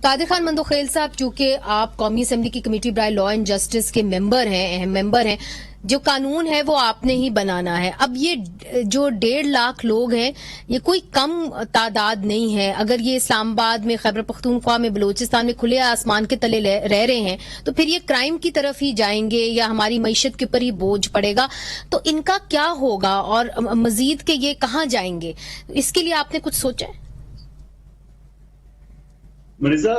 قادر خان مندوخیل صاحب، چونکہ آپ قومی اسمبلی کی کمیٹی برائے لا اینڈ جسٹس کے ممبر ہیں، اہم ممبر ہیں، جو قانون ہے وہ آپ نے ہی بنانا ہے. اب یہ جو 1.5 لاکھ لوگ ہیں، یہ کوئی کم تعداد نہیں ہے. اگر یہ اسلام آباد میں، خیبر پختونخوا میں، بلوچستان میں کھلے آسمان کے تلے رہ رہے ہیں تو پھر یہ کرائم کی طرف ہی جائیں گے یا ہماری معیشت کے اوپر ہی بوجھ پڑے گا. تو ان کا کیا ہوگا اور مزید کہ یہ کہاں جائیں گے؟ اس کے لیے آپ نے کچھ سوچا ہے؟ مرزا،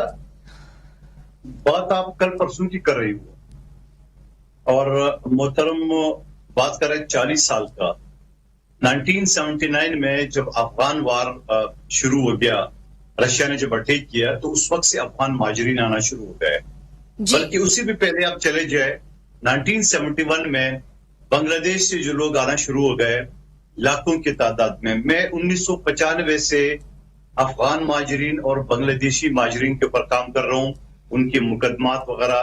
بات آپ کل پرسوں کی کر رہی ہو اور محترم بات کر رہے 40 سال کا. 1979 میں جب افغان وار شروع ہو گیا، رشیا نے جب اٹیک کیا تو اس وقت سے افغان مہاجرین آنا شروع ہو گئے. بلکہ اسی بھی پہلے آپ چلے جائے 1971 میں بنگلہ دیش سے جو لوگ آنا شروع ہو گئے لاکھوں کی تعداد میں. میں 1995 سے افغان مہاجرین اور بنگلہ دیشی مہاجرین کے اوپر کام کر رہا ہوں. ان کے مقدمات وغیرہ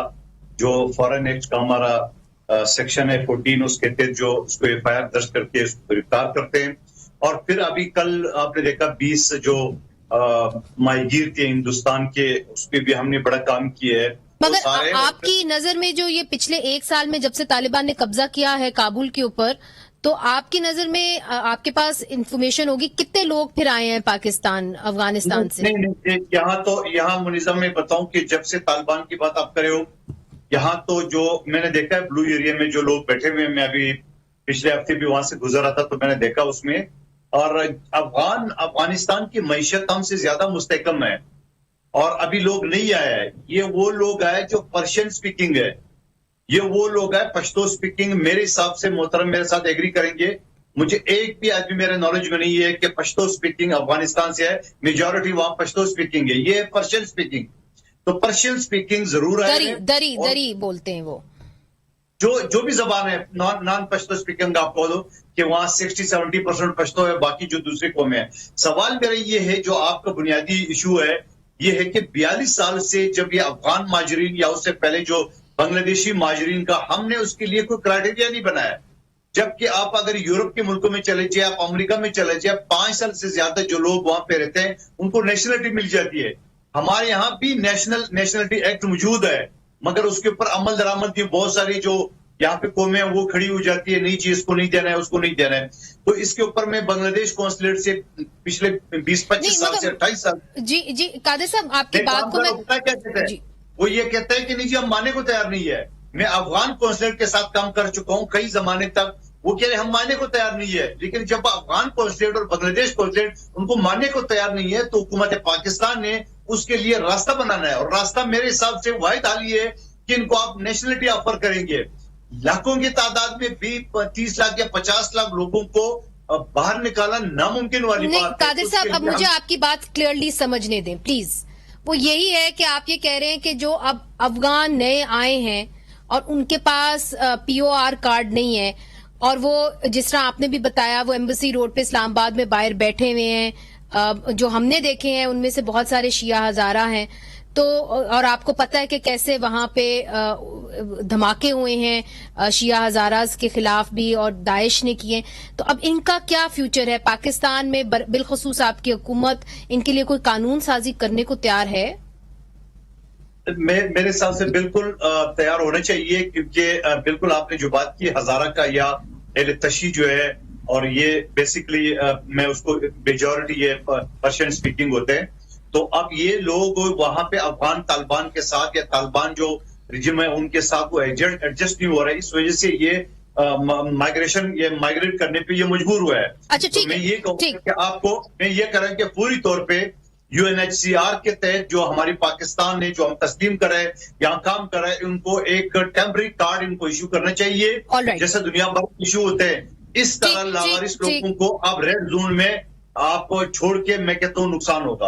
جو فورن ایکٹ کا ہمارا سیکشن ہے 14، اس کے تحت جو اس کو ایف آئی آر درج کر کے اس کو گرفتار کرتے ہیں. اور پھر ابھی کل آپ نے دیکھا 20 جو ماہی گیر تھے ہندوستان کے، اس پہ بھی ہم نے بڑا کام کیا ہے. مگر آپ کی نظر میں جو یہ پچھلے 1 سال میں جب سے طالبان نے قبضہ کیا ہے کابل کے اوپر، تو آپ کی نظر میں آپ کے پاس انفارمیشن ہوگی کتنے لوگ پھر آئے ہیں پاکستان افغانستان سے؟ نہیں، یہاں منظم میں بتاؤں کہ جب سے طالبان کی بات آپ کرے ہو، یہاں تو جو میں نے دیکھا ہے بلو ایریا میں جو لوگ بیٹھے ہوئے ہیں، میں ابھی پچھلے ہفتے بھی وہاں سے گزرا تھا تو میں نے دیکھا اس میں. اور افغانستان کی معیشت ہم سے زیادہ مستحکم ہے اور ابھی لوگ نہیں آئے ہیں. یہ وہ لوگ آئے جو پرشین سپیکنگ ہے، یہ وہ لوگ ہیں پشتو سپیکنگ. میرے حساب سے محترم میرے ساتھ ایگری کریں گے، مجھے ایک بھی آدمی میرے نالج میں نہیں ہے کہ پشتو سپیکنگ افغانستان سے ہے. میجورٹی وہاں پشتو سپیکنگ ہے، یہ پرشین سپیکنگ. تو پرشین سپیکنگ ضرور ہے، دری بولتے ہیں وہ، جو بھی زبان ہے نان پشتو سپیکنگ آپ کہو دو کہ وہاں 60-70% پشتو ہے، باقی جو دوسری قومیں ہیں. سوال میرا یہ ہے، جو آپ کا بنیادی ایشو ہے یہ ہے کہ 42 سال سے جب یہ افغان مہاجرین یا اس سے پہلے جو بنگلہ دیشی مہاجرین کا، ہم نے اس کے لیے کوئی کرائٹیریا نہیں بنایا. جبکہ آپ اگر یورپ کے ملکوں میں چلے جائے، آپ امریکہ میں چلے جائے، 5 سال سے زیادہ جو لوگ وہاں پہ رہتے ہیں ان کو نیشنلٹی مل جاتی ہے. ہمارے یہاں بھی نیشنلٹی ایکٹ موجود ہے، مگر اس کے اوپر عمل درآمد کی بہت ساری جو یہاں پہ قومیں ہیں وہ کھڑی ہو جاتی ہے، نہیں جی اس کو نہیں دینا ہے، اس کو نہیں دینا ہے. تو اس کے اوپر میں بنگلہ دیش کونسلیٹ سے پچھلے 20-25 سال سے 28 سال جی قادر صاحب آپ کی بات کو وہ یہ کہتا ہے کہ نہیں جی ہم ماننے کو تیار نہیں ہے. میں افغان کونسلیٹ کے ساتھ کام کر چکا ہوں کئی زمانے تک، وہ کہہ رہے ہم ماننے کو تیار نہیں ہے. لیکن جب افغان کونسلیٹ اور بنگلہ دیش کونسلیٹ ان کو ماننے کو تیار نہیں ہے تو حکومت پاکستان نے اس کے لیے راستہ بنانا ہے. اور راستہ میرے حساب سے واحد حال یہ ہے کہ ان کو آپ نیشنلٹی آفر کریں گے. لاکھوں کی تعداد میں بھی 30 لاکھ یا 50 لاکھ لوگوں کو باہر نکالا ناممکن والی بات ہے. قادر صاحب اب مجھے آپ کی بات کلیئرلی سمجھنے دیں پلیز. وہ یہی ہے کہ آپ یہ کہہ رہے ہیں کہ جو اب افغان نئے آئے ہیں اور ان کے پاس پی او آر کارڈ نہیں ہے، اور وہ جس طرح آپ نے بھی بتایا وہ ایمبیسی روڈ پہ اسلام آباد میں باہر بیٹھے ہوئے ہیں، جو ہم نے دیکھے ہیں ان میں سے بہت سارے شیعہ ہزارہ ہیں. تو اور آپ کو پتہ ہے کہ کیسے وہاں پہ دھماکے ہوئے ہیں شیعہ ہزاراز کے خلاف بھی اور داعش نے کیے. تو اب ان کا کیا فیوچر ہے پاکستان میں؟ بالخصوص آپ کی حکومت ان کے لیے کوئی قانون سازی کرنے کو تیار ہے؟ میرے حساب سے بالکل تیار ہونا چاہیے، کیونکہ بالکل آپ نے جو بات کی ہزارہ کا یا اہل تشیع جو ہے، اور یہ بیسیکلی میں اس کو میجورٹی یہ پرشین سپیکنگ ہوتے ہیں. تو اب یہ لوگ وہاں پہ افغان طالبان کے ساتھ یا طالبان جو رجم ہے ان کے ساتھ وہ ایڈجسٹ نہیں ہو رہا ہے، اس وجہ سے یہ مائگریٹ کرنے پہ یہ مجبور ہوا ہے. اچھا ٹھیک ہے. میں یہ کہوں کہ آپ کو میں یہ کریں کہ پوری طور پہ UNHCR کے تحت جو ہماری پاکستان نے جو ہم تسلیم کرے یہاں کام کرے، ان کو ایک ٹیمپرری کارڈ ان کو ایشو کرنا چاہیے جیسے دنیا بھر ایشو ہوتے ہیں. اس طرح لاوارث لوگوں کو اب ریڈ زون میں آپ چھوڑ کے میں کہتا ہوں نقصان ہوگا.